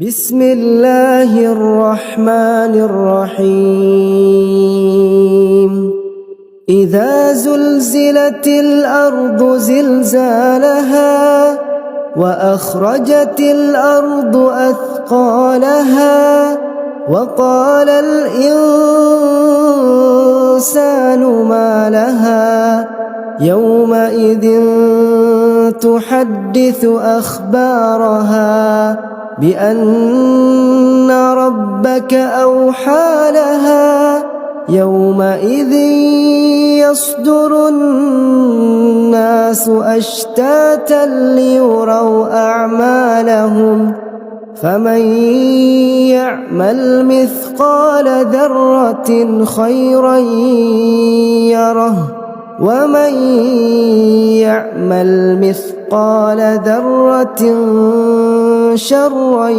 بسم الله الرحمن الرحيم إذا زلزلت الأرض زلزالها وأخرجت الأرض أثقالها وقال الإنسان ما لها يومئذ تحدث أخبارها بأن ربك أوحى لها يومئذ يصدر الناس أشتاتا ليروا أعمالهم فمن يعمل مثقال ذرة خيرا يره ومن يعمل مثقال ذرة شرا